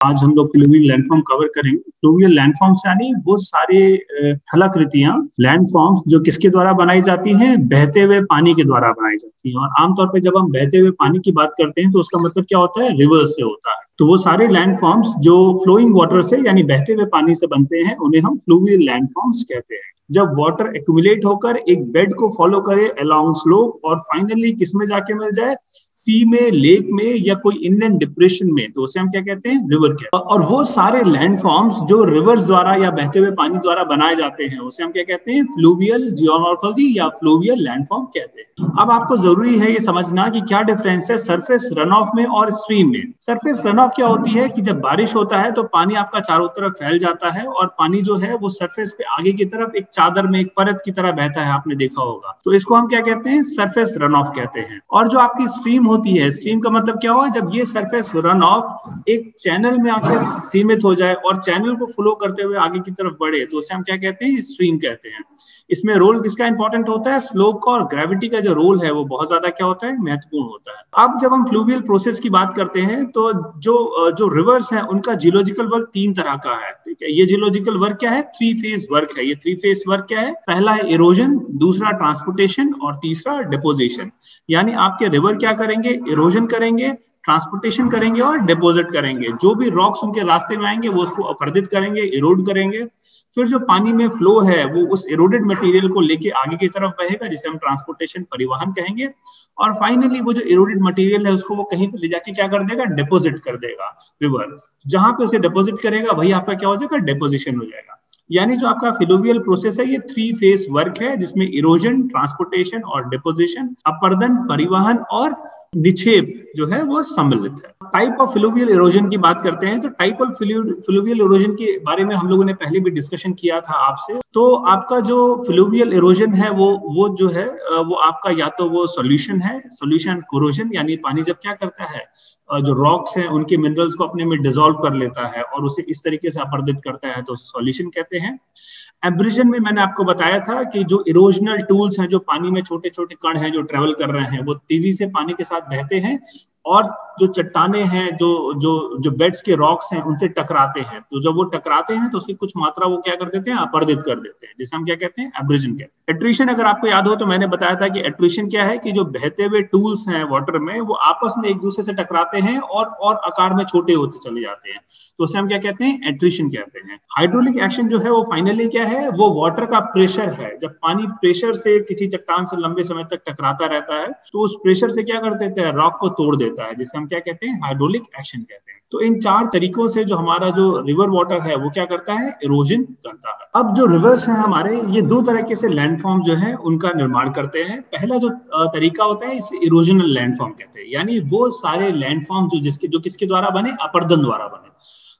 आज हम लोग फ्लूवियल लैंडफॉर्म कवर करेंगे। फ्लूवियल लैंडफॉर्म्स यानी वो सारे स्थलाकृतियां, लैंडफॉर्म्स जो किसके द्वारा बनाई जाती हैं, बहते हुए पानी के द्वारा बनाई जाती हैं। और आमतौर पर जब हम बहते हुए पानी की बात करते हैं तो उसका मतलब क्या होता है, रिवर से होता है। तो वो सारे लैंडफॉर्म्स जो फ्लोइंग वाटर से यानी बहते हुए पानी से बनते हैं उन्हें हम फ्लूवियल लैंडफॉर्म्स कहते हैं। जब वाटर एक्यूमुलेट होकर एक बेड को फॉलो करे अलोंग स्लोप और फाइनली किस में जाके मिल जाए, सी में, लेक में या कोई इनलैंड डिप्रेशन में, तो उसे हम क्या कहते हैं, रिवर कहते हैं। और वो सारे लैंडफॉर्म्स जो रिवर्स द्वारा या बहते हुए पानी द्वारा बनाए जाते हैं उसे हम क्या कहते हैं, फ्लूवियल जियोमॉर्फोलॉजी या फ्लूवियल लैंडफॉर्म कहते हैं। अब आपको जरूरी है ये समझना कि क्या डिफरेंस है सरफेस रन ऑफ में और स्ट्रीम में। सरफेस रन ऑफ क्या होती है कि जब बारिश होता है तो पानी आपका चारों तरफ फैल जाता है और पानी जो है वो सरफेस पे आगे की तरफ एक चादर में, एक परत की तरह बहता है, आपने देखा होगा। तो इसको हम क्या कहते हैं, सरफेस रन ऑफ कहते हैं। और जो आपकी स्ट्रीम होती है, स्ट्रीम का मतलब क्या हुआ, जब ये सरफेस रन ऑफ एक चैनल में आकर सीमित हो जाए और चैनल को फ्लो करते हुए आगे की तरफ बढ़े तो उसे हम क्या कहते हैं, स्ट्रीम कहते हैं। इसमें रोल किसका इंपॉर्टेंट होता है, स्लोप का, और ग्रेविटी का जो रोल है वो बहुत ज्यादा क्या होता है, महत्वपूर्ण होता है। अब जब हम फ्लूवियल प्रोसेस की बात करते हैं तो जो रिवर्स है उनका जियोलॉजिकल वर्क 3 तरह का है, ठीक है। ये जियोलॉजिकल वर्क क्या है, 3 फेज वर्क है। ये 3 फेज वर्क क्या है, पहला है इरोजन, दूसरा ट्रांसपोर्टेशन और तीसरा डिपोजिशन। यानी आपके रिवर क्या करेंगे, इरोजन करेंगे, ट्रांसपोर्टेशन करेंगे और डिपोजिट करेंगे। जो भी रॉक्स उनके रास्ते में आएंगे वो उसको अपरदित करेंगे, इरोड करेंगे। फिर जो पानी में फ्लो है वो उस इरोडेड मटेरियल को लेके आगे की तरफ बहेगा, जिसे हम ट्रांसपोर्टेशन, परिवहन कहेंगे। और फाइनली वो जो इरोडेड मटेरियल है उसको वो कहीं पे ले जाके क्या कर देगा, डिपोजिट कर देगा रिवर। जहां पे उसे डिपोजिट करेगा वही आपका क्या हो जाएगा, डिपोजिशन हो जाएगा। यानी जो आपका फ्लूवियल प्रोसेस है ये 3 फेज वर्क है, जिसमें इरोजन, ट्रांसपोर्टेशन और डिपोजिशन, अपरदन, परिवहन और निक्षेप जो है वो सम्मिलित है। टाइप ऑफ फ्लूवियल इरोजन की बात करते हैं तो टाइप ऑफ फ्लूवियल इरोजन के बारे में हम लोगों ने पहले भी डिस्कशन किया था आपसे। तो आपका जो फ्लूवियल इरोजन है वो जो है वो आपका या तो वो सॉल्यूशन है, सॉल्यूशन कोरोजन, यानी पानी जब क्या करता है, जो रॉक्स हैं उनके मिनरल्स को अपने में डिसॉल्व कर लेता है और उसे इस तरीके से अपरदित करता है, तो सॉल्यूशन कहते हैं। एब्रिजन में मैंने आपको बताया था कि जो इरोजनल टूल्स हैं, जो पानी में छोटे छोटे कण हैं जो ट्रेवल कर रहे हैं, वो तेजी से पानी के साथ बहते हैं और जो चट्टाने हैं, जो जो जो बेड्स के रॉक्स हैं उनसे टकराते हैं। तो जब वो टकराते हैं तो उसकी कुछ मात्रा वो क्या कर देते हैं, अपरदित कर देते हैं, जिसे हम क्या कहते हैं, एब्रिजन कहते हैं। एट्रिशन अगर आपको याद हो तो मैंने बताया था कि एट्रिशन क्या है कि जो बहते हुए टूल्स हैं वाटर में वो आपस में एक दूसरे से टकराते हैं और आकार में छोटे होते चले जाते हैं, तो उसे हम क्या कहते हैं, एट्रिशन कहते हैं। हाइड्रोलिक एक्शन जो है वो फाइनली क्या है, वो वाटर का प्रेशर है। जब पानी प्रेशर से किसी चट्टान से लंबे समय तक टकराता रहता है तो उस प्रेशर से क्या कर देते हैं, रॉक को तोड़ देता है, जिसे हम क्या कहते हैं, हाइड्रोलिक एक्शन कहते हैं। तो इन 4 तरीकों से जो हमारा जो रिवर वाटर है वो क्या करता है, इरोजन करता है। अब जो रिवर्स है हमारे, ये 2 तरीके से लैंडफॉर्म जो है उनका निर्माण करते हैं। पहला जो तरीका होता है इसे इरोजनल लैंडफॉर्म कहते हैं, यानी वो सारे लैंडफॉर्म जो किसके द्वारा बने, अपरदन द्वारा बने।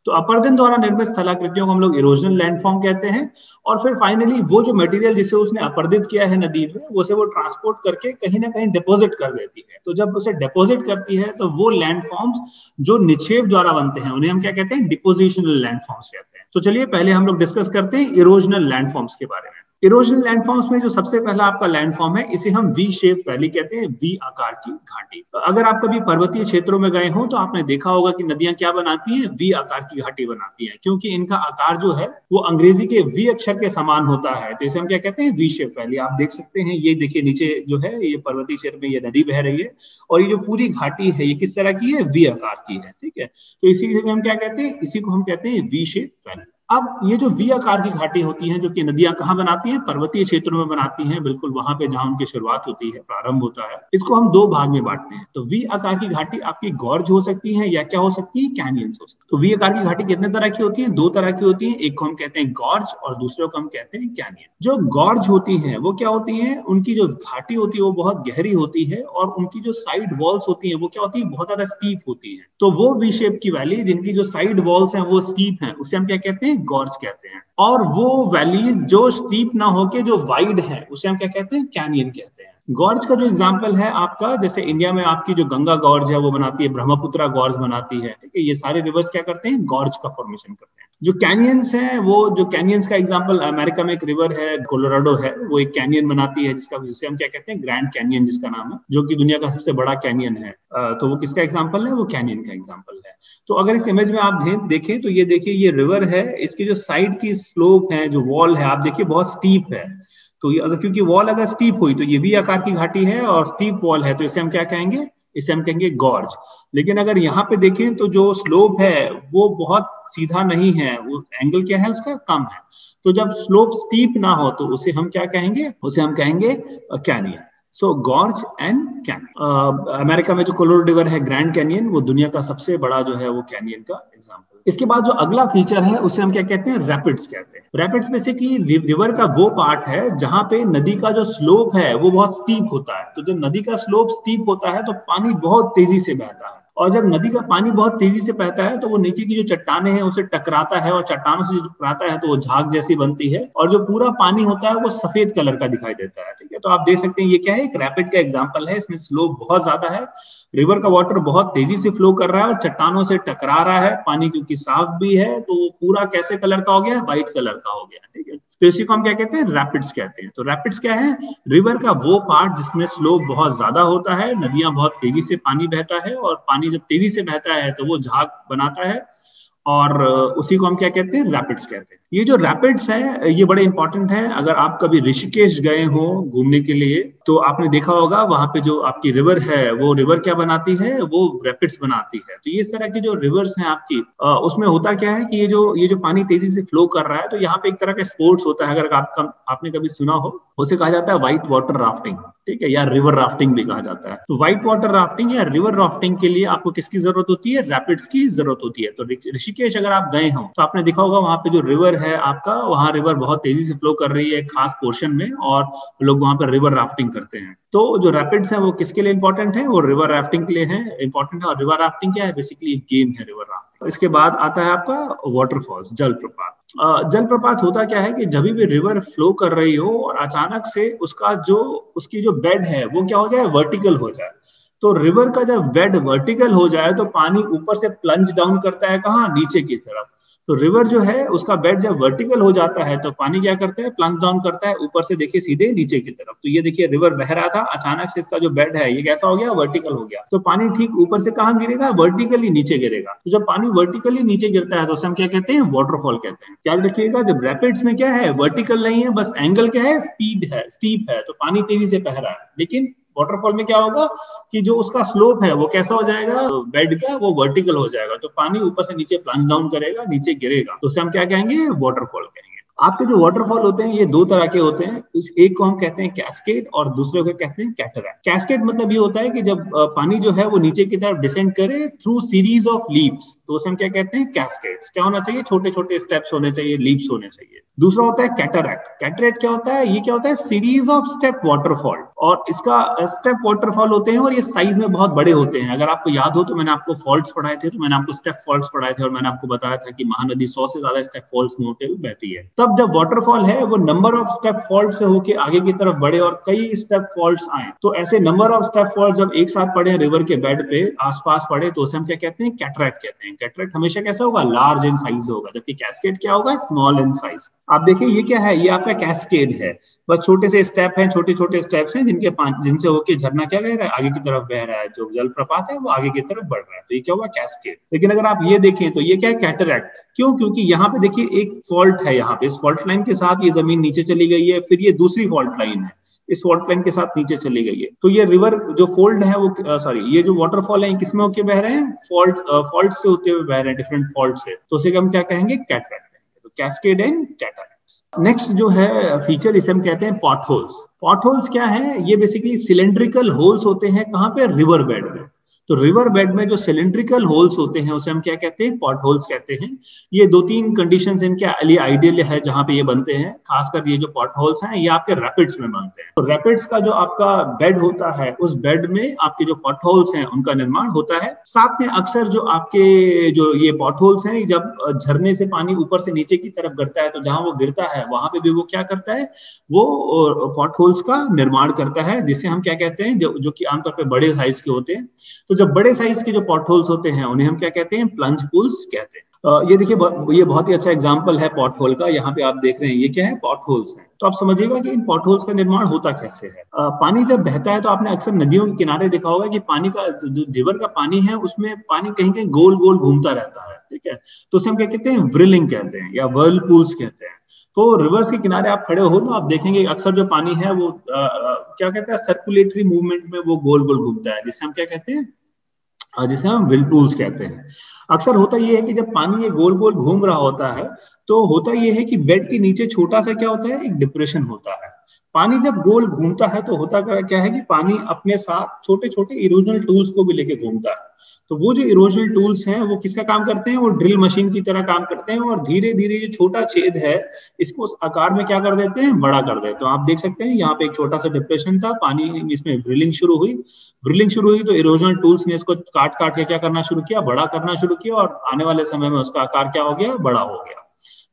तो अपरदन द्वारा निर्मित स्थलाकृतियों को हम लोग इरोजनल लैंडफॉर्म कहते हैं। और फिर फाइनली वो जो मटेरियल जिसे उसने अपरदित किया है नदी में, उसे वो ट्रांसपोर्ट करके कहीं ना कहीं डिपॉजिट कर देती है। तो जब उसे डिपॉजिट करती है तो वो लैंडफॉर्म्स जो निक्षेप द्वारा बनते हैं उन्हें हम क्या कहते हैं, डिपोजिशनल लैंडफॉर्म्स कहते हैं। तो चलिए पहले हम लोग डिस्कस करते हैं इरोजनल लैंडफॉर्म्स के बारे में। इरोजनल लैंडफॉर्म्स में जो सबसे पहला आपका लैंडफॉर्म है इसे हम वी शेप वैली कहते हैं, वी आकार की घाटी। अगर आप कभी पर्वतीय क्षेत्रों में गए हो तो आपने देखा होगा कि नदियां क्या बनाती हैं, वी आकार की घाटी बनाती हैं, क्योंकि इनका आकार जो है वो अंग्रेजी के वी अक्षर के समान होता है। तो इसे हम क्या कहते हैं, वी शेप वैली। आप देख सकते हैं, ये देखिए नीचे जो है ये पर्वतीय क्षेत्र में ये नदी बह रही है और ये जो पूरी घाटी है ये किस तरह की है, वी आकार की है, ठीक है। तो इसी को हम क्या कहते हैं, इसी को हम कहते हैं वी शेप वैली। अब ये जो वी आकार की घाटी होती हैं, जो कि नदियां कहाँ बनाती हैं, पर्वतीय क्षेत्रों में बनाती हैं, बिल्कुल वहां पे जहां उनकी शुरुआत होती है, प्रारंभ होता है। इसको हम 2 भाग में बांटते हैं। तो वी आकार की घाटी आपकी गॉर्ज हो सकती है या क्या हो सकती है, कैनियंस हो सकती है। तो वी आकार की घाटी कितने तरह की होती है, 2 तरह की होती है। एक को हम कहते हैं गॉर्ज और दूसरे को हम कहते हैं कैनियन। जो गॉर्ज होती है वो क्या होती है, उनकी जो घाटी होती है वो बहुत गहरी होती है और उनकी जो साइड वॉल्स होती है वो क्या होती है, बहुत ज्यादा स्टीप होती है। तो वो वी शेप की वैली जिनकी जो साइड वॉल्स हैं वो स्टीप हैं, उसे हम क्या कहते हैं, गॉर्ज कहते हैं। और वो वैलीज जो स्टीप ना होके जो वाइड है उसे हम क्या कहते हैं, कैनियन कहते हैं। गॉर्ज का जो एग्जांपल है आपका, जैसे इंडिया में आपकी जो गंगा गॉर्ज है वो बनाती है, ब्रह्मपुत्रा गॉर्ज बनाती है, ठीक है, ये सारे रिवर्स क्या करते हैं, गॉर्ज का फॉर्मेशन करते हैं। जो कैनियंस है, वो जो कैनियंस का एग्जांपल, अमेरिका में एक रिवर है कोलोराडो है, वो एक कैनियन बनाती है जिसे हम क्या कहते हैं, ग्रैंड कैनियन जिसका नाम है, जो कि दुनिया का सबसे बड़ा कैनियन है। तो वो किसका एग्जाम्पल है, वो कैनियन का एग्जाम्पल है। तो अगर इस इमेज में आप देखें तो ये देखिए, ये रिवर है, इसकी जो साइड की स्लोप है, जो वॉल है, आप देखिए बहुत स्टीप है। तो ये अगर, क्योंकि वॉल अगर स्टीप हुई तो ये भी आकार की घाटी है और स्टीप वॉल है, तो इसे हम क्या कहेंगे, इसे हम कहेंगे गॉर्ज। लेकिन अगर यहाँ पे देखें तो जो स्लोप है वो बहुत सीधा नहीं है, वो एंगल क्या है उसका, कम है। तो जब स्लोप स्टीप ना हो तो उसे हम क्या कहेंगे, उसे हम कहेंगे canyon. So gorge and canyon. America में जो कोलोराडो रिवर है, ग्रैंड कैनियन, वो दुनिया का सबसे बड़ा जो है वो कैनियन का एग्जांपल। इसके बाद जो अगला फीचर है उसे हम क्या कहते हैं, रैपिड्स कहते हैं। रैपिड्स बेसिकली रिवर का वो पार्ट है जहां पे नदी का जो स्लोप है वो बहुत स्टीप होता है। तो जब नदी का स्लोप स्टीप होता है तो पानी बहुत तेजी से बहता है, और जब नदी का पानी बहुत तेजी से बहता है तो वो नीचे की जो चट्टाने हैं उसे टकराता है, और चट्टानों से टकराता है तो वो झाग जैसी बनती है, और जो पूरा पानी होता है वो सफेद कलर का दिखाई देता है, ठीक है। तो आप देख सकते हैं ये क्या है, एक रैपिड का एग्जांपल है। इसमें स्लोप बहुत ज्यादा है, रिवर का वाटर बहुत तेजी से फ्लो कर रहा है और चट्टानों से टकरा रहा है, पानी क्योंकि साफ भी है तो वो पूरा कैसे कलर का हो गया, व्हाइट कलर का हो गया, ठीक है। तो इसी को हम क्या कहते हैं, रैपिड्स कहते हैं। तो रैपिड्स क्या है, रिवर का वो पार्ट जिसमें स्लोप बहुत ज्यादा होता है, नदियां बहुत तेजी से पानी बहता है, और पानी जब तेजी से बहता है तो वो झाग बनाता है, और उसी को हम क्या कहते हैं, रैपिड्स कहते हैं। ये जो रैपिड्स है ये बड़े इंपॉर्टेंट है। अगर आप कभी ऋषिकेश गए हो घूमने के लिए तो आपने देखा होगा वहां पे जो आपकी रिवर है वो रिवर क्या बनाती है, वो रैपिड्स बनाती है। तो ये इस तरह की जो रिवर्स हैं आपकी, उसमें होता क्या है कि ये जो पानी तेजी से फ्लो कर रहा है, तो यहाँ पे एक तरह का स्पोर्ट्स होता है, अगर आपने कभी सुना हो, उसे कहा जाता है व्हाइट वाटर राफ्टिंग, ठीक है, या रिवर राफ्टिंग भी कहा जाता है। तो व्हाइट वाटर राफ्टिंग या रिवर राफ्टिंग के लिए आपको किसकी जरूरत होती है, रैपिड्स की जरूरत होती है। तो ऋषिकेश अगर आप गए हो तो आपने देखा होगा वहां पे जो रिवर है आपका, वहां रिवर बहुत तेजी से फ्लो कर रही है एक खास पोर्शन में, और लोग वहां पर रिवर राफ्टिंग करते हैं। तो जो रैपिड्स है वो किसके लिए इंपॉर्टेंट है, वो रिवर राफ्टिंग के लिए है, इंपॉर्टेंट है। और रिवर राफ्टिंग क्या है, बेसिकली एक गेम है रिवर राफ्टिंग। इसके बाद आता है आपका वाटरफॉल्स, जलप्रपात। जलप्रपात होता क्या है कि जब भी रिवर फ्लो कर रही हो और अचानक से उसकी जो बेड है वो क्या हो जाए, वर्टिकल हो जाए। तो रिवर का जब बेड वर्टिकल हो जाए तो पानी ऊपर से प्लंज डाउन करता है, कहाँ, नीचे की तरफ। तो रिवर जो है उसका बेड जब वर्टिकल हो जाता है तो पानी क्या करता है, प्लंज डाउन करता है ऊपर से, देखिए सीधे नीचे की तरफ। तो ये देखिए रिवर बह रहा था, अचानक से इसका जो बेड है ये कैसा हो गया, वर्टिकल हो गया। तो पानी ठीक ऊपर से कहाँ गिरेगा, वर्टिकली नीचे गिरेगा। तो जब पानी वर्टिकली नीचे गिरता है तो उसे हम क्या कहते हैं, वाटरफॉल कहते हैं। याद रखिएगा, जब रैपिड्स में क्या है, वर्टिकल नहीं है, बस एंगल क्या है, स्टीप है, तो पानी तेजी से बह रहा है। लेकिन वाटरफॉल में क्या होगा कि जो उसका स्लोप है वो कैसा हो जाएगा, बेड का, वो वर्टिकल हो जाएगा। तो पानी ऊपर से नीचे प्लंज डाउन करेगा, नीचे गिरेगा, तो उसे हम क्या कहेंगे, वाटरफॉल कहेंगे। आपके जो वाटरफॉल होते हैं ये दो तरह के होते हैं। एक को हम कहते हैं कैस्केड और दूसरे को कहते हैं कैटरैक्ट। कैस्केड मतलब ये होता है कि जब पानी जो है वो नीचे की तरफ डिसेंड करे थ्रू सीरीज ऑफ लीप्स, तो उसे हम क्या कहते हैं, कैस्केड्स। क्या होना चाहिए, छोटे छोटे स्टेप्स होने चाहिए, लीप्स होने चाहिए। दूसरा होता है कैटरैक्ट। कैटरैक्ट क्या होता है, ये क्या होता है, सीरीज ऑफ स्टेप वाटरफॉल, और इसका स्टेप वाटरफॉल होते हैं और ये साइज में बहुत बड़े होते हैं। अगर आपको याद हो तो मैंने आपको फॉल्ट्स पढ़ाए थे, तो मैंने आपको स्टेप फॉल्ट्स पढ़ाए थे, और मैंने आपको बताया था कि महानदी 100 से ज्यादा स्टेप फॉल्ट्स में होते हुए बहती है। तब जब वाटरफॉल है वो नंबर ऑफ स्टेप फॉल्ट से होके आगे की तरफ बढ़े और कई स्टेप फॉल्ट्स आए, तो ऐसे नंबर ऑफ स्टेप फॉल्ट जब एक साथ पड़े रिवर के बेड पे आसपास पड़े तो उसे हम क्या कहते हैं, कैटरैक्ट कहते हैं। कैटरैक्ट हमेशा कैसा होगा, लार्ज इन साइज होगा, जबकि कैस्केड क्या होगा, स्मॉल इन साइज। आप देखिए ये क्या है, ये आपका कैस्केड है, बस छोटे से स्टेप हैं, छोटे छोटे स्टेप्स हैं जिनसे होके झरना क्या कह रहा है, आगे की तरफ बह रहा है, जो जलप्रपात है वो आगे की तरफ बढ़ रहा है, तो ये क्या हुआ, कैस्केड। लेकिन अगर आप ये देखें तो ये क्या है, कैटरैक्ट। क्यों, क्योंकि यहाँ पे देखिए एक फॉल्ट है, यहाँ पे इस फॉल्ट लाइन के साथ ये जमीन नीचे चली गई है, फिर ये दूसरी फॉल्ट लाइन है, इस फॉल्ट लाइन के साथ नीचे चली गई है। तो ये रिवर जो फोल्ड है वो ये जो वाटरफॉल है किसमें होके बह रहे हैं, फॉल्ट से होते हुए बह रहे हैं, डिफरेंट फॉल्ट से, तो उसे हम क्या कहेंगे, कैटरैक्ट। तो कैस्केड एंड कैटरैक्ट। नेक्स्ट जो है फीचर, इसे हम कहते हैं पॉटहोल्स। पॉटहोल्स क्या है, ये बेसिकली सिलेंड्रिकल होल्स होते हैं, कहाँ पे, रिवर बेड में। तो रिवर बेड में जो सिलेंड्रिकल होल्स होते हैं उसे हम क्या कहते हैं, पॉट होल्स कहते हैं। ये 2-3 कंडीशंस इनके लिए आइडियल है जहां पे ये बनते हैं। खासकर ये जो पॉट होल्स हैं ये आपके रैपिड्स में बनते हैं। तो रैपिड्स का जो आपका बेड होता है उस बेड में आपके जो पॉट होल्स हैं उनका निर्माण होता है। साथ में अक्सर जो आपके जो ये पॉट होल्स हैं, जब झरने से पानी ऊपर से नीचे की तरफ गिरता है तो जहां वो गिरता है वहां पे भी वो क्या करता है, वो पॉट होल्स का निर्माण करता है, जिसे हम क्या कहते हैं, जो कि आमतौर पर बड़े साइज के होते हैं। तो जब बड़े साइज के जो पॉट होल्स होते हैं उन्हें हम क्या कहते हैं, प्लंज पूल्स कहते हैं। ये देखिए, ये बहुत ही अच्छा एग्जांपल है पॉट होल का। यहाँ पे आप देख रहे हैं ये क्या है, पॉट होल्स हैं। तो आप समझिएगा कि इन पॉट होल्स का निर्माण होता कैसे है। पानी जब बहता है तो आपने अक्सर नदियों के किनारे देखा होगा कि पानी का जो रिवर का पानी है उसमें पानी कहीं कहीं गोल गोल घूमता रहता है, ठीक है। तो उसे हम क्या कहते हैं, व्रिलिंग कहते हैं या व्हर्लपूल्स कहते हैं। तो रिवर्स के किनारे आप खड़े हो तो आप देखेंगे अक्सर जो पानी है वो क्या कहते हैं, सर्कुलेटरी मूवमेंट में वो गोल गोल घूमता है, जिसे हम क्या कहते हैं, जिसे हम व्हिर्लपूल्स कहते हैं। अक्सर होता यह है कि जब पानी ये गोल गोल घूम रहा होता है तो होता यह है कि बेड के नीचे छोटा सा क्या होता है, एक डिप्रेशन होता है। पानी जब गोल घूमता है तो होता क्या है कि पानी अपने साथ छोटे छोटे इरोजनल टूल्स को भी लेके घूमता है। तो वो जो इरोजनल टूल्स हैं वो किसका काम करते हैं, वो ड्रिल मशीन की तरह काम करते हैं और धीरे धीरे ये छोटा छेद है इसको उस आकार में क्या कर देते हैं, बड़ा कर देते हैं। तो आप देख सकते हैं यहाँ पे एक छोटा सा डिप्रेशन था, पानी इसमें ड्रिलिंग शुरू हुई तो इरोजनल टूल्स ने इसको काट काट के क्या करना शुरू किया, बड़ा करना शुरू किया और आने वाले समय में उसका आकार क्या हो गया, बड़ा हो गया।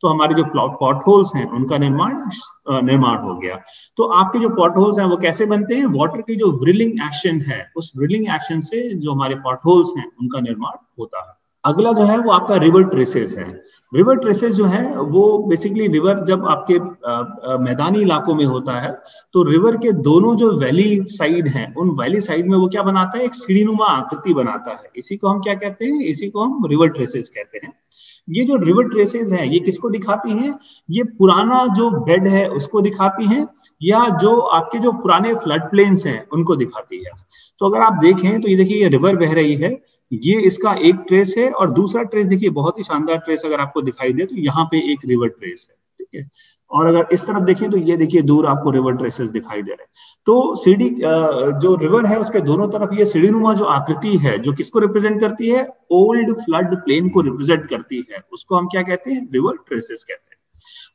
तो हमारे जो पॉट होल्स हैं उनका निर्माण हो गया। तो आपके जो पॉट होल्स हैं वो कैसे बनते हैं, वाटर की जो व्रिलिंग एक्शन है उस व्रिलिंग एक्शन से जो हमारे पॉट होल्स हैं उनका निर्माण होता है। अगला जो है वो आपका रिवर ट्रेसेस है। रिवर ट्रेसेस जो है वो बेसिकली रिवर जब आपके मैदानी इलाकों में होता है तो रिवर के दोनों जो वैली साइड हैं उन वैली साइड में वो क्या बनाता है, एक सीढ़ीनुमा आकृति बनाता है। इसी को हम क्या कहते हैं, इसी को हम रिवर ट्रेसेस कहते हैं। ये जो रिवर ट्रेसेस हैं ये किसको दिखाती हैं, ये पुराना जो बेड है उसको दिखाती हैं या जो आपके जो पुराने फ्लड प्लेन्स हैं उनको दिखाती है। तो अगर आप देखें तो ये देखिए ये रिवर बह रही है, ये इसका एक ट्रेस है और दूसरा ट्रेस देखिए बहुत ही शानदार ट्रेस अगर आपको दिखाई दे तो यहाँ पे एक रिवर ट्रेस है, ठीक है। और अगर इस तरफ देखें तो ये देखिए दूर आपको रिवर ट्रेसेस दिखाई दे रहे हैं। तो सीढ़ी जो रिवर है उसके दोनों तरफ ये सीढ़ीनुमा जो आकृति है जो किसको रिप्रेजेंट करती है, ओल्ड फ्लड प्लेन को रिप्रेजेंट करती है, उसको हम क्या कहते हैं, रिवर ट्रेसेस कहते हैं।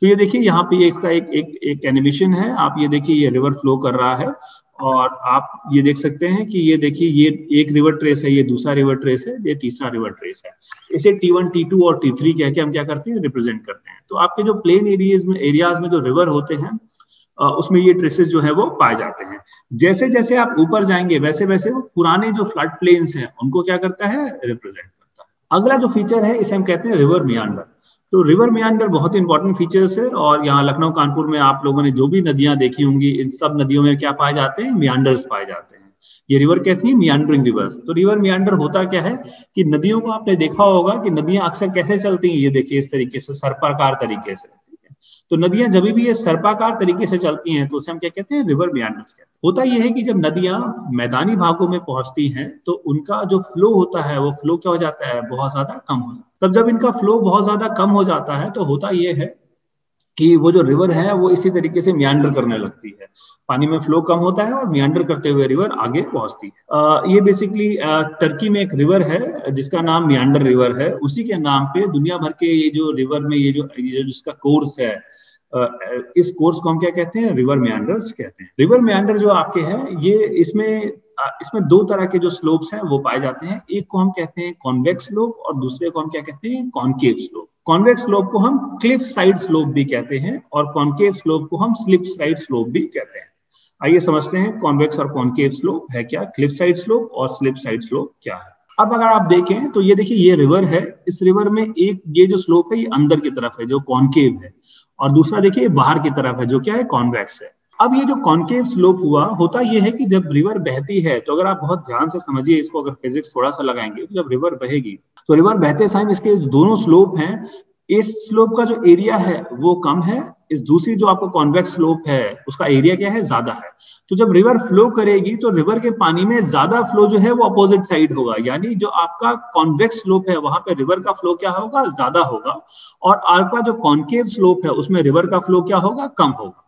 तो ये देखिए यहाँ पे ये इसका एक एनिमेशन है। आप ये देखिए ये रिवर फ्लो कर रहा है और आप ये देख सकते हैं कि ये देखिए ये एक रिवर ट्रेस है, ये दूसरा रिवर ट्रेस है, ये तीसरा रिवर ट्रेस है। इसे T1, T2 और T3 कह के हम क्या करते हैं, रिप्रेजेंट करते हैं। तो आपके जो प्लेन एरियाज में जो रिवर होते हैं उसमें ये ट्रेसेस जो है वो पाए जाते हैं। जैसे जैसे आप ऊपर जाएंगे वैसे वैसे वो पुराने जो फ्लड प्लेन्स हैं उनको क्या करता है, रिप्रेजेंट करता है। अगला जो फीचर है इसे हम कहते हैं रिवर मियांडर। तो रिवर मियांडर बहुत इंपॉर्टेंट फीचर्स है और यहाँ लखनऊ कानपुर में आप लोगों ने जो भी नदियां देखी होंगी इन सब नदियों में क्या पाए जाते हैं, मियांडर्स पाए जाते हैं। ये रिवर कैसी है, मियांडरिंग रिवर्स। तो रिवर मियांडर होता क्या है कि नदियों को आपने देखा होगा कि नदियां अक्सर कैसे चलती हैं, ये देखिए इस तरीके से सर्पाकार तरीके से। तो नदियां जब भी ये सर्पाकार तरीके से चलती हैं तो उसे हम क्या कहते हैं, रिवर मियांडर्स कहते हैं। होता यह है कि जब नदियां मैदानी भागों में पहुंचती हैं तो उनका जो फ्लो होता है वो फ्लो क्या हो जाता है, बहुत ज्यादा कम हो जाता है। तब जब इनका फ्लो बहुत ज्यादा कम हो जाता है तो होता यह है कि वो जो रिवर है वो इसी तरीके से मियांडर करने लगती है। पानी में फ्लो कम होता है और मियांडर करते हुए रिवर आगे पहुंचती है। ये बेसिकली टर्की में एक रिवर है जिसका नाम मियांडर रिवर है। उसी के नाम पे दुनिया भर के ये जो रिवर में ये जो जिसका कोर्स है, इस कोर्स को हम क्या कहते हैं, रिवर मियांडर्स कहते हैं। रिवर मियांडर जो आपके हैं ये इसमें दो तरह के जो स्लोप्स हैं वो पाए जाते हैं। एक को हम कहते हैं कॉन्वेक्स स्लोप और दूसरे को हम क्या कहते हैं, कॉनकेव स्लोप। कॉन्वेक्स स्लोप को हम क्लिफ साइड स्लोप भी कहते हैं और कॉनकेव स्लोप को हम स्लिप साइड स्लोप भी कहते हैं। आइए समझते हैं कॉन्वेक्स और कॉनकेव स्लोप है क्या, क्लिफ साइड स्लोप और स्लिप साइड स्लोप क्या है। अब अगर आप देखें तो ये देखिए ये रिवर है, इस रिवर में एक ये जो स्लोप है ये अंदर की तरफ है जो कॉनकेव है और दूसरा देखिए बाहर की तरफ है जो क्या है, कॉन्वेक्स है। अब ये जो कॉनकेव स्लोप हुआ, होता ये है कि जब रिवर बहती है तो अगर आप बहुत ध्यान से समझिए इसको, अगर फिजिक्स थोड़ा सा लगाएंगे तो जब रिवर बहेगी तो रिवर बहते समय इसके दोनों स्लोप हैं, इस स्लोप का जो एरिया है वो कम है, इस दूसरी जो आपको कॉन्वेक्स स्लोप है उसका एरिया क्या है, ज्यादा है। तो जब रिवर फ्लो करेगी तो रिवर के पानी में ज्यादा फ्लो जो है वो अपोजिट साइड होगा, यानी जो आपका कॉन्वेक्स स्लोप है वहां पे रिवर का फ्लो क्या होगा, ज्यादा होगा, और आपका जो कॉनकेव स्लोप है उसमें रिवर का फ्लो क्या होगा, कम होगा।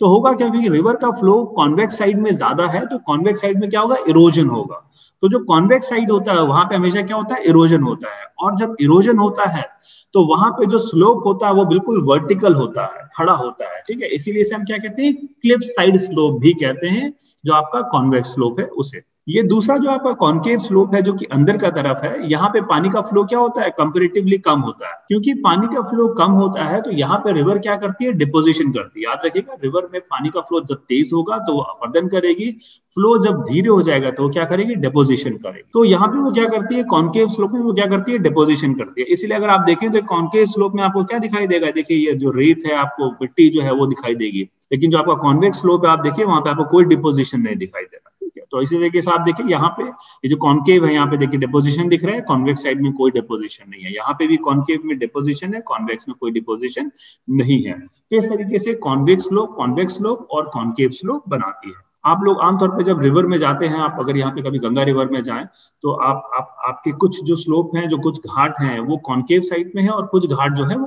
तो होगा क्या, क्योंकि रिवर का फ्लो कॉन्वेक्स साइड में ज्यादा है, तो कॉन्वेक्स साइड में क्या होगा, इरोजन होगा। तो जो कॉन्वेक्स साइड होता है वहां पे हमेशा क्या होता है, इरोजन होता है, और जब इरोजन होता है तो वहां पे जो स्लोप होता है वो बिल्कुल वर्टिकल होता है, खड़ा होता है, ठीक है। इसीलिए इसे हम क्या कहते हैं, क्लिफ साइड स्लोप भी कहते हैं, जो आपका कॉन्वेक्स स्लोप है उसे। ये दूसरा जो आपका कॉन्केव स्लोप है जो कि अंदर का तरफ है, यहाँ पे पानी का फ्लो क्या होता है, कंपैरेटिवली कम होता है। क्योंकि पानी का फ्लो कम होता है तो यहाँ पे रिवर क्या करती है, डिपोजिशन करती है। याद रखिएगा, रिवर में पानी का फ्लो जब तेज होगा तो वो अपर्दन करेगी, फ्लो जब धीरे हो जाएगा तो वो क्या करेगी, डिपोजिशन करेगी। तो यहाँ पे वो क्या करती है, कॉन्केव स्लोप में वो क्या करती है, डिपोजिशन करती है। इसलिए अगर आप देखें तो कॉन्केव स्लोप में आपको क्या दिखाई देगा, देखिए ये जो रेत है, आपको मिट्टी जो है वो दिखाई देगी, लेकिन जो आपका कॉन्वेक्स स्लोप है आप देखिए वहां पे आपको कोई डिपोजिशन नहीं दिखाई दे रहा। तो इसी तरीके से आप देखिए यहाँ पे ये जो कॉन्केव है, यहाँ पे देखिए डिपोजिशन दिख रहा है, कॉन्वेक्स साइड में कोई डिपोजिशन नहीं है। यहाँ पे भी कॉन्केव में डिपोजिशन है, कॉन्वेक्स में कोई डिपोजिशन नहीं है। तो इस तरीके से कॉन्वेक्स स्लोप और कॉन्केव स्लोप बनाती है। आप लोग आमतौर पे जब रिवर में जाते हैं, आप अगर यहाँ पे कभी गंगा रिवर में जाएं तो आपके कुछ जो स्लोप हैं, जो कुछ घाट हैं वो कॉन्केव साइड में है, और कुछ घाट जो है वो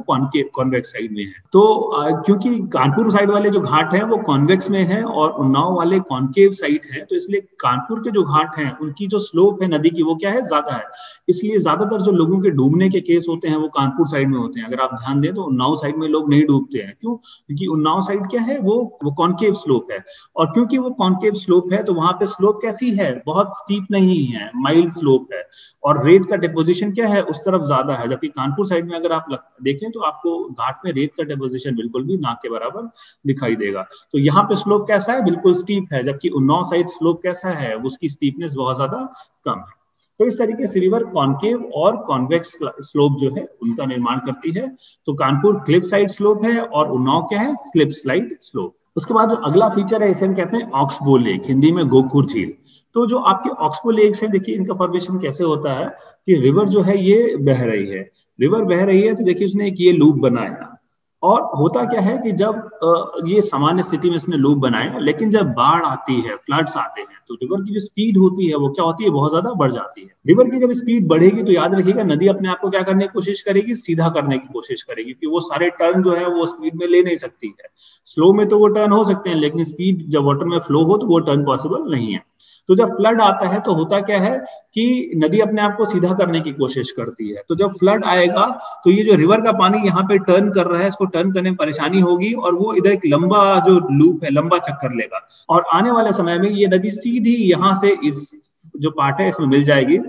कॉन्वेक्स साइड में है। तो क्योंकि कानपुर साइड वाले जो घाट हैं वो कॉन्वेक्स में है और उन्नाव वाले कॉन्केव साइड है, तो इसलिए कानपुर के जो घाट हैं उनकी जो स्लोप है नदी की वो क्या है, ज्यादा है। इसलिए ज्यादातर जो लोगों के डूबने के केस होते हैं वो कानपुर साइड में होते हैं। अगर आप ध्यान दें तो उन्नाव साइड में लोग नहीं डूबते हैं। क्यों? क्योंकि उन्नाव साइड क्या है, वो कॉन्केव स्लोप है, और क्योंकि वो कॉन्केव स्लोप है तो वहां पे स्लोप कैसी है, बहुत स्टीप नहीं है, माइल्ड स्लोप है, और रेत का डिपोजिशन क्या है, उस तरफ ज्यादा है। जबकि कानपुर साइड में अगर आप देखें तो आपको घाट में रेत का डिपोजिशन बिल्कुल भी नाक के बराबर दिखाई देगा। तो यहाँ पे स्लोप कैसा है, बिल्कुल स्टीप है, जबकि उन्नाव साइड स्लोप कैसा है, उसकी स्टीपनेस बहुत ज्यादा कम है। तो इस तरीके से रिवर कॉन्केव और कॉन्वेक्स स्लोप जो है उनका निर्माण करती है। तो कानपुर क्लिफ साइड स्लोप है और उन्नाव क्या है, स्लिप स्लाइड स्लोप। उसके बाद जो अगला फीचर है इसे हम कहते हैं ऑक्सबो लेक, हिंदी में गोखुर झील। तो जो आपके ऑक्सबो लेक से देखिए इनका फॉर्मेशन कैसे होता है कि रिवर जो है ये बह रही है, रिवर बह रही है तो देखिए उसने एक ये लूप बनाया, और होता क्या है कि जब ये सामान्य स्थिति में इसने लूप बनाया, लेकिन जब बाढ़ आती है, फ्लड्स आते हैं, तो रिवर की जो स्पीड होती है वो क्या होती है, बहुत ज्यादा बढ़ जाती है। रिवर की जब स्पीड बढ़ेगी तो याद रखिएगा नदी अपने आप को क्या करने की कोशिश करेगी, सीधा करने की कोशिश करेगी, क्योंकि वो सारे टर्न जो है वो स्पीड में ले नहीं सकती है। स्लो में तो वो टर्न हो सकते हैं, लेकिन स्पीड जब वाटर में फ्लो हो तो वो टर्न पॉसिबल नहीं है। तो जब फ्लड आता है तो होता क्या है कि नदी अपने आप को सीधा करने की कोशिश करती है। तो जब फ्लड आएगा तो ये जो रिवर का पानी यहाँ पे टर्न कर रहा है, इसको टर्न करने में परेशानी होगी, और वो इधर एक लंबा जो लूप है, लंबा चक्कर लेगा, और आने वाले समय में ये नदी सीधी यहाँ से इस जो पार्ट है इसमें मिल जाएगी,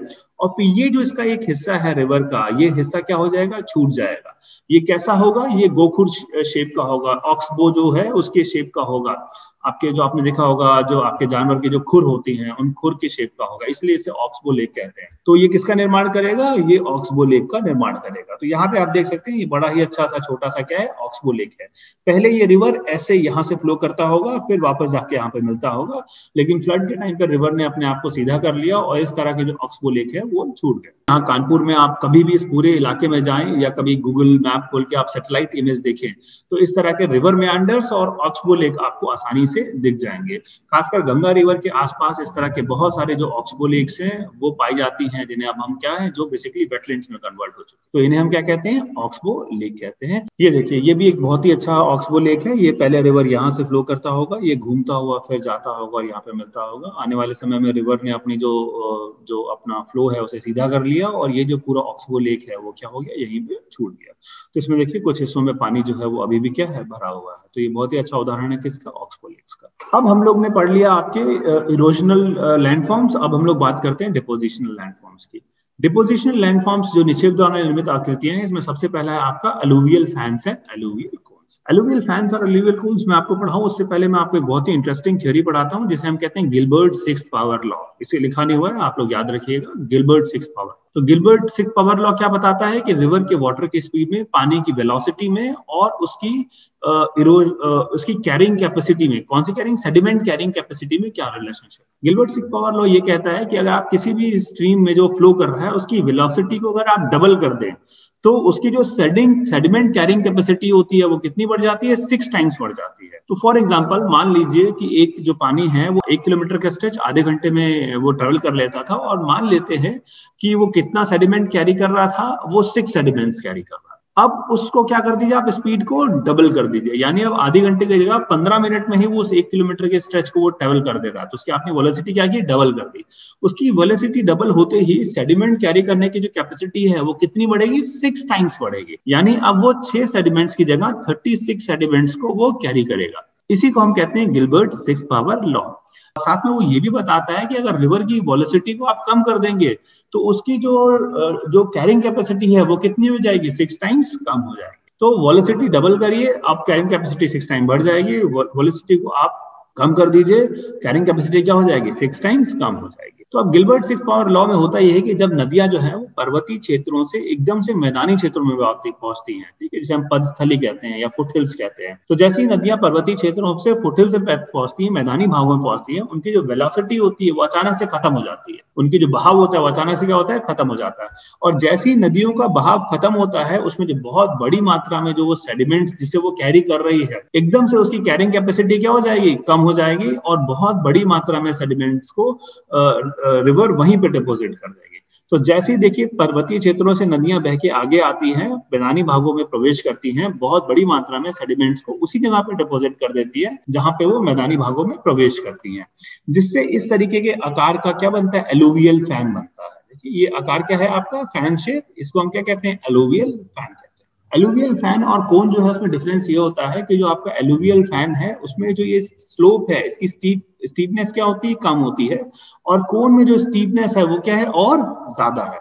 और फिर ये जो इसका एक हिस्सा है रिवर का, ये हिस्सा क्या हो जाएगा, छूट जाएगा। ये कैसा होगा, ये गोखुर शेप का होगा, ऑक्सबो जो है उसके शेप का होगा। आपके जो आपने देखा होगा, जो आपके जानवर की जो खुर होती हैं उन खुर की शेप का होगा, इसलिए इसे ऑक्सबो लेक कहते हैं। तो ये किसका निर्माण करेगा, ये ऑक्सबो लेक का निर्माण करेगा। तो यहाँ पे आप देख सकते हैं ये बड़ा ही अच्छा सा छोटा सा क्या है, ऑक्सबो लेक है। पहले ये रिवर ऐसे यहाँ से फ्लो करता होगा, फिर वापस जाके यहाँ पे मिलता होगा, लेकिन फ्लड के टाइम पर रिवर ने अपने आप को सीधा कर लिया और इस तरह के जो ऑक्सबो लेक है वो छूट गए। यहाँ कानपुर में आप कभी भी इस पूरे इलाके में जाएं या कभी गूगल मैप खोल के आप सैटेलाइट इमेज देखें तो इस तरह के रिवर मेंडर्स और ऑक्सबो लेक आपको आसानी से दिख जाएंगे। खासकर गंगा रिवर के आसपास इस तरह के बहुत सारे जो ऑक्सबो लेक्स हैं वो पाई जाती हैं, जिन्हें अब हम क्या है, जो बेसिकली वेटलैंड्स में कन्वर्ट हो चुके, तो इन्हें हम क्या कहते हैं, ऑक्सबो लेक कहते हैं। ये देखिए ये भी एक बहुत ही अच्छा ऑक्सबो लेक है। ये पहले रिवर यहाँ से फ्लो करता होगा, ये घूमता हुआ फिर जाता होगा और यहाँ पे मिलता होगा। आने वाले समय में रिवर ने अपनी जो अपना फ्लो है उसे सीधा कर लिया और ये जो पूरा ऑक्सबो लेक है वो क्या हो गया, यहीं पे छूट गया। तो इसमें देखिए कुछ हिस्सों में पानी जो है वो अभी भी क्या है, भरा हुआ है। तो ये बहुत ही अच्छा उदाहरण है किसका, ऑक्सबो लेक्स का। अब हम लोग ने पढ़ लिया आपके इरोजनल लैंडफॉर्म्स। अब हम लोग बात करते हैं डिपोजिशनल लैंडफॉर्म्स की। डिपोजिशनल लैंडफॉर्म्स जो निक्षेप द्वारा निर्मित आकृतियां हैं, इसमें सबसे पहला है आपका alluvial fans and alluvial cones. Alluvial fans और अलुवियल कोन्स मैं आपको पढ़ाऊं उससे पहले मैं आपको एक बहुत ही इंटरेस्टिंग थ्योरी पढ़ाता हूं जिसे हम कहते हैं गिलबर्ट सिक्स्थ पावर लॉ। इसे लिखा नहीं हुआ है, आप लोग याद रखिएगा, गिलबर्ट सिक्स्थ पावर। तो गिलबर्ट सिक्स्थ पावर लॉ क्या बताता है कि रिवर के वाटर की स्पीड में, पानी की वेलोसिटी में और उसकी कैरिंग कैपेसिटी में, कौन सी कैरिंग, सेडिमेंट कैरिंग कैपेसिटी में क्या relationship. Gilbert sixth power law ये कहता है कि अगर आप किसी भी स्ट्रीम में जो फ्लो कर रहा है उसकी वेलोसिटी को अगर आप डबल कर दें तो उसकी जो सेडिमेंट कैरिंग कैपेसिटी होती है वो कितनी बढ़ जाती है, 6 टाइम्स बढ़ जाती है। तो फॉर एग्जांपल मान लीजिए कि एक जो पानी है वो 1 किलोमीटर का स्ट्रेच आधे घंटे में वो ट्रेवल कर लेता था, और मान लेते हैं कि वो कितना सेडिमेंट कैरी कर रहा था, वो 6 सेडिमेंट्स कैरी कर रहा था। अब उसको क्या कर दीजिए, आप स्पीड को डबल कर दीजिए, यानी अब आधे घंटे की जगह 15 मिनट में ही वो उस 1 किलोमीटर के स्ट्रेच को वो ट्रेवल कर दे रहा है। तो उसकी आपने वेलोसिटी क्या की, डबल कर दी। उसकी वेलोसिटी डबल होते ही सेडिमेंट कैरी करने की जो कैपेसिटी है वो कितनी बढ़ेगी, 6 टाइम्स बढ़ेगी। यानी अब वो 6 सेडिमेंट्स की जगह 36 सेडिमेंट्स को वो कैरी करेगा। इसी को हम कहते हैं गिलबर्ट 6th पावर लॉ। साथ में वो ये भी बताता है कि अगर रिवर की वेलोसिटी को आप कम कर देंगे तो उसकी जो कैरिंग कैपेसिटी है वो कितनी हो जाएगी, 6 टाइम्स कम हो जाएगी। तो वेलोसिटी डबल करिए, आप कैरिंग कैपेसिटी 6 टाइम बढ़ जाएगी। वेलोसिटी को आप कम कर दीजिए, कैरिंग कैपेसिटी क्या हो जाएगी, 6 टाइम्स कम हो जाएगी। तो अब गिलबर्ट 6th पावर लॉ में होता यह है कि जब नदियां जो है वो पर्वतीय क्षेत्रों से एकदम से मैदानी क्षेत्रों में पहुंचती हैं, ठीक है, जिसे हम पदस्थली कहते हैं या फुटहिल्स कहते हैं। तो जैसे ही नदियां पर्वतीय क्षेत्रों से फुटहिल से पहुंचती है, मैदानी भागों में पहुंचती है, उनकी जो वेलोसिटी होती है वो अचानक से खत्म हो जाती है। उनकी जो बहाव होता है वो अचानक से क्या होता है, खत्म हो जाता है। और जैसे ही नदियों का बहाव खत्म होता है, उसमें जो बहुत बड़ी मात्रा में जो वो सेडिमेंट्स जिसे वो कैरी कर रही है, एकदम से उसकी कैरिंग कैपेसिटी क्या हो जाएगी, कम हो जाएगी, और बहुत बड़ी मात्रा में सेडिमेंट्स को रिवर वहीं पे डिपॉजिट कर देगी। तो जैसे ही देखिए पर्वतीय क्षेत्रों से नदियां बह के आगे आती हैं, मैदानी भागों में प्रवेश करती हैं, बहुत बड़ी मात्रा में सेडिमेंट्स को उसी जगह पे डिपॉजिट कर देती है जहां पे वो मैदानी भागों में प्रवेश करती हैं, जिससे इस तरीके के आकार का क्या बनता है, एलुवियल फैन बनता है। देखिए ये आकार क्या है आपका, फैन शेप, इसको हम क्या कहते हैं, एलुवियल फैन कहते हैं। एलुवियल फैन और कोन जो है उसमें डिफरेंस ये होता है कि जो आपका एलुवियल फैन है उसमें जो ये स्लोप है, इसकी स्टीपनेस क्या होती है, कम होती है, और कोन में जो स्टीपनेस है वो क्या है, और ज्यादा है।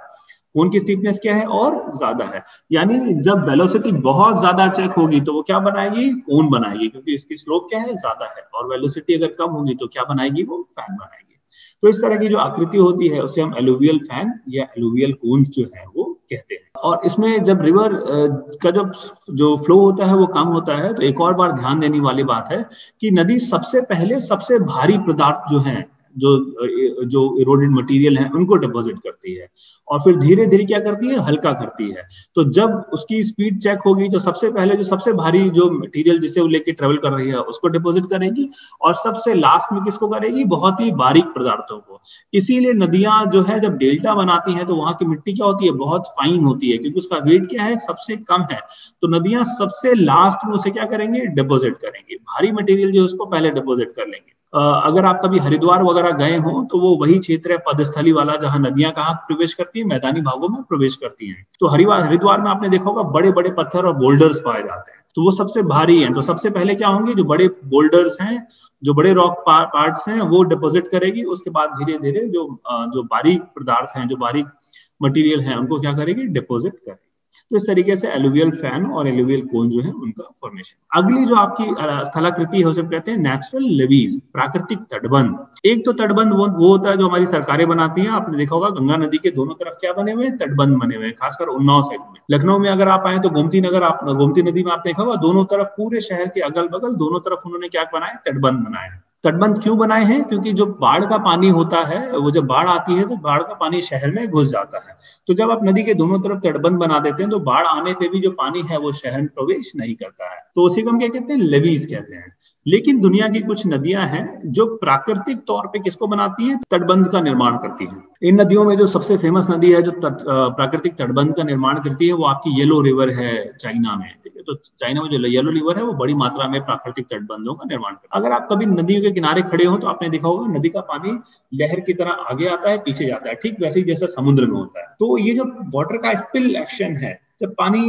कोन की स्टीपनेस क्या है, और ज्यादा है। यानी जब वेलोसिटी बहुत ज्यादा चेक होगी तो वो क्या बनाएगी, कोन बनाएगी, क्योंकि इसकी स्लोप क्या है, ज्यादा है। और वेलोसिटी अगर कम होगी तो क्या बनाएगी, वो फैन बनाएगी। तो इस तरह की जो आकृति होती है उसे हम एलुवियल फैन या एलुवियल कोन्स जो है वो कहते हैं। और इसमें जब रिवर का जो फ्लो होता है वो कम होता है, तो एक और बार ध्यान देने वाली बात है कि नदी सबसे पहले सबसे भारी पदार्थ जो है, जो इरोडेड मटेरियल है, उनको डिपॉजिट करती है, और फिर धीरे धीरे क्या करती है, हल्का करती है। तो जब उसकी स्पीड चेक होगी तो सबसे पहले जो सबसे भारी जो मटेरियल जिसे वो लेके ट्रेवल कर रही है उसको डिपॉजिट करेगी, और सबसे लास्ट में किसको करेगी, बहुत ही बारीक पदार्थों को। इसीलिए नदियां जो है जब डेल्टा बनाती है तो वहां की मिट्टी क्या होती है, बहुत फाइन होती है, क्योंकि उसका वेट क्या है, सबसे कम है। तो नदियां सबसे लास्ट में उसे क्या करेंगे, डिपॉजिट करेंगे। भारी मटेरियल जो है उसको पहले डिपॉजिट कर लेंगे। अगर आप कभी हरिद्वार वगैरह गए हो तो वो वही क्षेत्र है पदस्थली वाला, जहां नदियां कहाँ प्रवेश करती है, मैदानी भागों में प्रवेश करती हैं। तो हरिद्वार में आपने देखा होगा बड़े बड़े पत्थर और बोल्डर्स पाए जाते हैं, तो वो सबसे भारी हैं। तो सबसे पहले क्या होंगे, जो बड़े बोल्डर्स हैं, जो बड़े रॉक पार्ट्स हैं, वो डिपॉजिट करेगी। उसके बाद धीरे धीरे जो बारीक पदार्थ हैं, जो बारीक मटेरियल है, उनको क्या करेगी, डिपॉजिट करेगी। तो इस तरीके से एलुवियल फैन और एलुवियल कोन जो है उनका फॉर्मेशन। अगली जो आपकी स्थलाकृति है उसे कहते हैं नेचुरल लेवीज, प्राकृतिक तटबंध। एक तो तटबंध वो होता है जो हमारी सरकारें बनाती हैं। आपने देखा होगा गंगा नदी के दोनों तरफ क्या बने हुए हैं, तटबंध बने हुए हैं, खासकर उन्नाव साइड में। लखनऊ में अगर आप आए तो गोमती नदी में आप देखा होगा दोनों तरफ, पूरे शहर के अगल बगल दोनों तरफ उन्होंने क्या बनाए, तटबंध बनाए। तटबंध क्यों बनाए हैं, क्योंकि जो बाढ़ का पानी होता है, वो जब बाढ़ आती है तो बाढ़ का पानी शहर में घुस जाता है। तो जब आप नदी के दोनों तरफ तटबंध बना देते हैं तो बाढ़ आने पे भी जो पानी है वो शहर में प्रवेश नहीं करता है। तो उसी को हम क्या कहते हैं, लेवीज कहते हैं। लेकिन दुनिया की कुछ नदियां हैं जो प्राकृतिक तौर पे किसको बनाती हैं, तटबंध का निर्माण करती हैं। इन नदियों में जो सबसे फेमस नदी है जो प्राकृतिक तटबंध का निर्माण करती है वो आपकी येलो रिवर है चाइना में। ठीक है, तो चाइना में जो येलो रिवर है वो बड़ी मात्रा में प्राकृतिक तटबंधों का निर्माण करता है। अगर आप कभी नदियों के किनारे खड़े हो तो आपने देखा होगा नदी का पानी लहर की तरह आगे आता है, पीछे जाता है, ठीक वैसे ही जैसा समुद्र में होता है। तो ये जो वाटर का स्पिल एक्शन है, जब पानी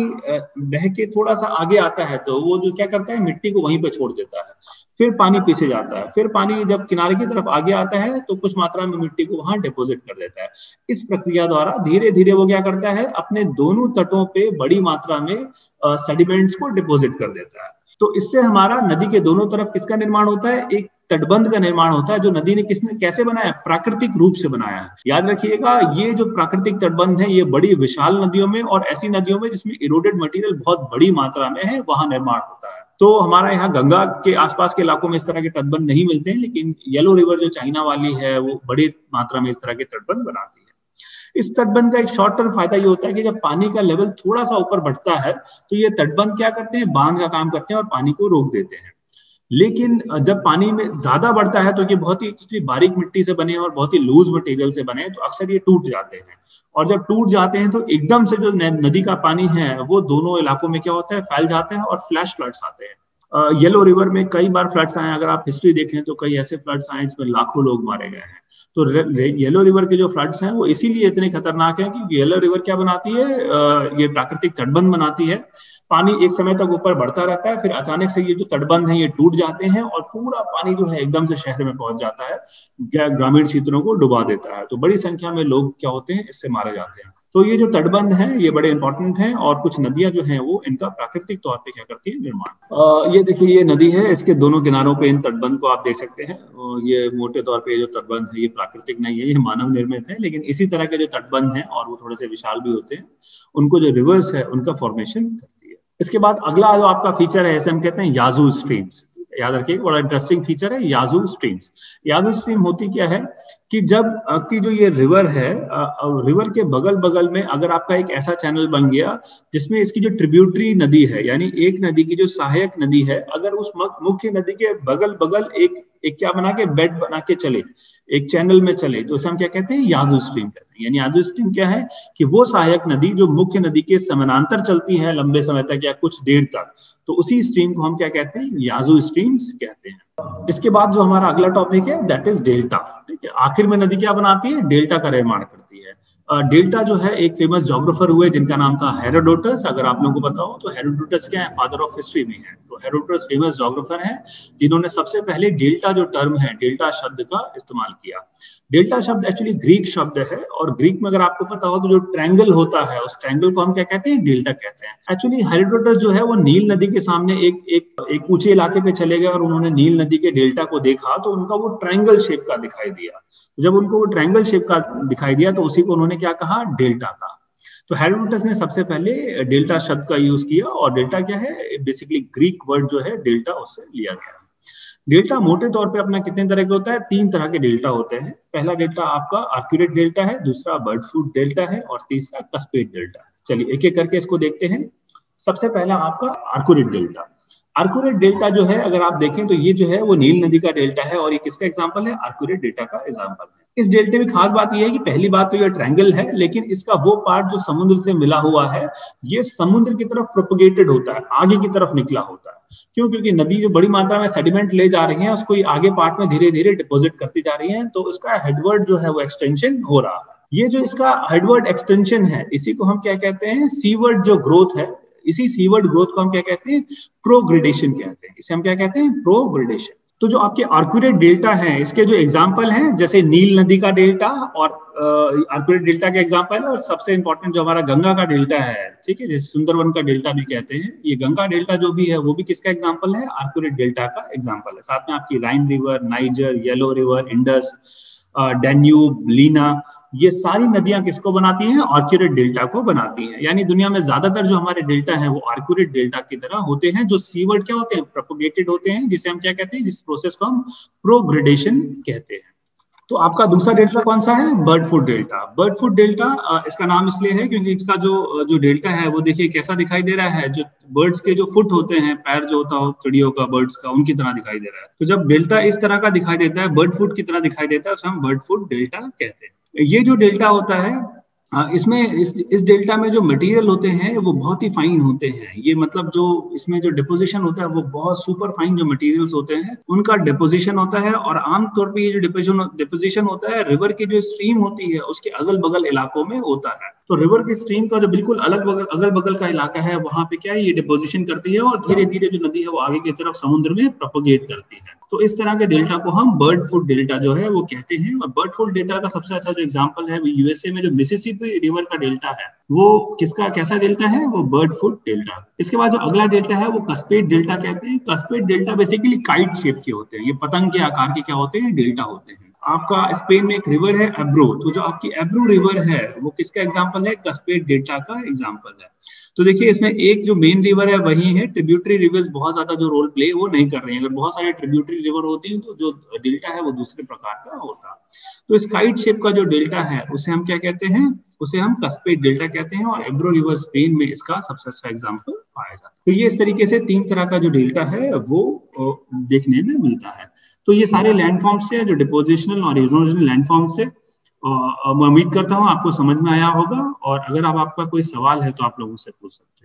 बह के थोड़ा सा आगे आता है तो वो जो क्या करता है, मिट्टी को वहीं पे छोड़ देता है, फिर पानी पीछे जाता है, फिर पानी जब किनारे की तरफ आगे आता है तो कुछ मात्रा में मिट्टी को वहां डिपॉजिट कर देता है। इस प्रक्रिया द्वारा धीरे धीरे वो क्या करता है, अपने दोनों तटों पे बड़ी मात्रा में सेडिमेंट्स को डिपॉजिट कर देता है। तो इससे हमारा नदी के दोनों तरफ किसका निर्माण होता है, एक तटबंध का निर्माण होता है, जो नदी ने किसने कैसे बनाया, प्राकृतिक रूप से बनाया है। याद रखिएगा, ये जो प्राकृतिक तटबंध है ये बड़ी विशाल नदियों में और ऐसी नदियों में जिसमें इरोडेड मटेरियल बहुत बड़ी मात्रा में है वहां निर्माण होता है। तो हमारा यहाँ गंगा के आसपास के इलाकों में इस तरह के तटबंध नहीं मिलते हैं, लेकिन येलो रिवर जो चाइना वाली है वो बड़ी मात्रा में इस तरह के तटबंध बनाती है। इस तटबंध का एक शॉर्ट टर्म फायदा ये होता है कि जब पानी का लेवल थोड़ा सा ऊपर बढ़ता है तो ये तटबंध क्या करते हैं, बांध का काम करते हैं और पानी को रोक देते हैं। लेकिन जब पानी में ज्यादा बढ़ता है तो ये बहुत ही बारीक मिट्टी से बने और बहुत ही लूज मटेरियल से बने, तो अक्सर ये टूट जाते हैं। और जब टूट जाते हैं तो एकदम से जो नदी का पानी है वो दोनों इलाकों में क्या होता है, फैल जाता है और फ्लैश फ्लड्स आते हैं। येलो रिवर में कई बार फ्लड्स आए, अगर आप हिस्ट्री देखें तो कई ऐसे फ्लड्स आए जिसमें लाखों लोग मारे गए हैं। तो येलो रिवर के जो फ्लड्स हैं वो इसीलिए इतने खतरनाक हैं कि येलो रिवर क्या बनाती है, ये प्राकृतिक तटबंध बनाती है। पानी एक समय तक ऊपर बढ़ता रहता है, फिर अचानक से ये जो तटबंध है ये टूट जाते हैं और पूरा पानी जो है एकदम से शहर में पहुंच जाता है, ग्रामीण क्षेत्रों को डुबा देता है। तो बड़ी संख्या में लोग क्या होते हैं, इससे मारे जाते हैं। तो ये जो तटबंध है ये बड़े इंपॉर्टेंट हैं, और कुछ नदियां जो हैं वो इनका प्राकृतिक तौर पे क्या करती है, निर्माण। ये देखिए ये नदी है, इसके दोनों किनारों पे इन तटबंध को आप देख सकते हैं। ये मोटे तौर पे जो तटबंध है ये प्राकृतिक नहीं है, ये मानव निर्मित है, लेकिन इसी तरह के जो तटबंध हैं और वो थोड़े से विशाल भी होते हैं, उनको जो रिवर्स है उनका फॉर्मेशन करती है। इसके बाद अगला जो आपका फीचर है, ऐसे हम कहते हैं याजू स्ट्रीम्स। याद रखिए, बड़ा इंटरेस्टिंग फीचर है याजू स्ट्रीम्स। याजू स्ट्रीम होती क्या है कि जब आपकी जो ये रिवर है, रिवर के बगल बगल में अगर आपका एक ऐसा चैनल बन गया जिसमें इसकी जो ट्रिब्यूटरी नदी है, यानी एक नदी की जो सहायक नदी है, अगर उस मुख्य नदी के बगल बगल एक क्या बना के बेड बना के चले, एक चैनल में चले, तो उसे हम क्या कहते हैं, याजू स्ट्रीम कहते हैं। यानी याजू स्ट्रीम क्या है कि वो सहायक नदी जो मुख्य नदी के समानांतर चलती है लंबे समय तक या कुछ देर तक, तो उसी स्ट्रीम को हम क्या कहते हैं, याजू स्ट्रीम्स कहते हैं। इसके बाद जो हमारा अगला टॉपिक है दैट इज डेल्टा। ठीक है, आखिर में नदी क्या बनाती है, डेल्टा का निर्माण करती है। डेल्टा जो है, एक फेमस जोग्राफर हुए जिनका नाम था हेरोडोटस। अगर आप लोगों को पता हो तो हेरोडोटस क्या है, फादर ऑफ हिस्ट्री भी है। तो हेरोडोटस फेमस जोग्राफर है जिन्होंने सबसे पहले डेल्टा जो टर्म है, डेल्टा शब्द का इस्तेमाल किया। डेल्टा शब्द एक्चुअली ग्रीक शब्द है, और ग्रीक में अगर आपको पता हो तो जो ट्रायंगल होता है उस ट्रायंगल को हम क्या कहते हैं, डेल्टा कहते हैं। एक्चुअली हेरोडोटस जो है वो नील नदी के सामने एक ऊंचे इलाके पे चले गए और उन्होंने नील नदी के डेल्टा को देखा तो उनका वो ट्रायंगल शेप का दिखाई दिया। जब उनको वो ट्रायंगल शेप का दिखाई दिया तो उसी को उन्होंने क्या कहा, डेल्टा का। तो हेरोडोटस ने सबसे पहले डेल्टा शब्द का यूज किया, और डेल्टा क्या है, बेसिकली ग्रीक वर्ड जो है डेल्टा उससे लिया गया। डेल्टा मोटे तौर पे अपना कितने तरह के होता है, 3 तरह के डेल्टा होते हैं। पहला डेल्टा आपका आर्क्यूरेट डेल्टा है, दूसरा बर्डफ्लूट डेल्टा है, और तीसरा कस्पेट डेल्टा है। चलिए एक एक करके इसको देखते हैं। सबसे पहला आपका आर्क्यूरेट डेल्टा। आर्क्यूरेट डेल्टा जो है अगर आप देखें तो ये जो है वो नील नदी का डेल्टा है, और ये किसका एग्जांपल है, आर्क्यूरेट डेल्टा का एग्जांपल है। इस डेल्टे में खास बात यह है कि पहली बात तो ये ट्रायंगल है, लेकिन इसका वो पार्ट जो समुद्र से मिला हुआ है ये समुद्र की तरफ प्रोपोगेटेड होता है, आगे की तरफ निकला होता है। क्यों? क्योंकि नदी जो बड़ी मात्रा में सेडिमेंट ले जा रही है उसको आगे पार्ट में धीरे धीरे डिपोजिट करती जा रही है, तो उसका हेडवर्ड जो है वो एक्सटेंशन हो रहा है। ये जो इसका हेडवर्ड एक्सटेंशन है इसी को हम क्या कहते हैं, सीवर्ड जो ग्रोथ है, इसी सीवर्ड ग्रोथ को हम क्या कहते हैं, प्रोग्रेडेशन कहते हैं। इसे हम क्या कहते हैं, प्रोग्रेडेशन। तो जो आपके आर्क्यूरेट डेल्टा है इसके जो एग्जाम्पल हैं, जैसे नील नदी का डेल्टा और आर्क्यूरेट डेल्टा का एग्जाम्पल है, और सबसे इंपॉर्टेंट जो हमारा गंगा का डेल्टा है, ठीक है, जिसे सुंदरवन का डेल्टा भी कहते हैं। ये गंगा डेल्टा जो भी है वो भी किसका एग्जाम्पल है, आर्क्यूरेट डेल्टा का एग्जाम्पल है। साथ में आपकी Rhine River, Niger, Yellow River, Indus, Danube, Lena, ये सारी नदियां किसको बनाती हैं, आर्क्यूरेट डेल्टा को बनाती हैं। यानी दुनिया में ज्यादातर जो हमारे डेल्टा है वो आर्क्यूरेट डेल्टा की तरह होते हैं, जो सीवर्ड क्या होते हैं, प्रोपोगेटेड होते हैं, जिसे हम क्या कहते हैं, जिस प्रोसेस को हम प्रोग्रेडेशन कहते हैं। तो आपका दूसरा डेल्टा कौन सा है, बर्डफ्लूट डेल्टा। बर्डफ्लूट डेल्टा इसका नाम इसलिए है क्योंकि इसका जो डेल्टा है वो देखिए कैसा दिखाई दे रहा है, जो बर्ड्स के जो फुट होते हैं, पैर जो होता हो चिड़ियों का, बर्ड्स का, उनकी तरह दिखाई दे रहा है। तो जब डेल्टा इस तरह का दिखाई देता है, बर्डफ्लूट की तरह दिखाई देता है, उसे हम बर्डफ्लूट डेल्टा कहते हैं। ये जो डेल्टा होता है इसमें इस डेल्टा में जो मटेरियल होते हैं वो बहुत ही फाइन होते हैं। ये मतलब जो इसमें जो डिपोजिशन होता है वो बहुत सुपर फाइन जो मटेरियल्स होते हैं उनका डिपोजिशन होता है, और आमतौर पे ये जो डिपोजिशन होता है रिवर की जो स्ट्रीम होती है उसके अगल बगल इलाकों में होता है। तो रिवर की स्ट्रीम का जो बिल्कुल अगल बगल का इलाका है वहां पे क्या है, ये डिपोजिशन करती है और धीरे धीरे जो नदी है वो आगे की तरफ समुद्र में प्रोपोगेट करती है। तो इस तरह के डेल्टा को हम बर्डफ्लूट डेल्टा जो है वो कहते हैं। और बर्डफ्लूट डेल्टा का सबसे अच्छा जो एग्जांपल है वो यूएसए में जो मिसिसिपी रिवर का डेल्टा है, वो किसका कैसा डेल्टा है, वो बर्डफ्लूट डेल्टा। इसके बाद जो अगला डेल्टा है वो कस्पेट डेल्टा कहते हैं। Cuspid delta basically kite shape के होते हैं, ये पतंग के आकार के क्या होते हैं, डेल्टा होते हैं। आपका स्पेन में एक रिवर है एब्रो, तो जो आपकी एब्रो रिवर है वो किसका एग्जांपल है, कस्पेट डेल्टा का एग्जांपल है। तो देखिए इसमें एक जो मेन रिवर है वही है, ट्रिब्यूटरी रिवर्स बहुत ज्यादा जो रोल प्ले वो नहीं कर रही है। अगर बहुत सारे ट्रिब्यूटरी रिवर होती हैं तो जो डेल्टा है वो दूसरे प्रकार का होता है। तो इस काइट शेप का जो डेल्टा है उसे हम क्या कहते हैं, उसे हम कस्पेट डेल्टा कहते हैं, और एब्रो रिवर स्पेन में इसका सबसे अच्छा एग्जांपल पाया जाता है। तो ये इस तरीके से 3 तरह का जो डेल्टा है वो देखने में मिलता है। तो ये सारे लैंडफॉर्म्स से जो डिपोजिशनल और इरोजनल लैंडफॉर्म्स से, और मैं उम्मीद करता हूँ आपको समझ में आया होगा, और अगर आपका कोई सवाल है तो आप लोग मुझसे पूछ सकते हैं।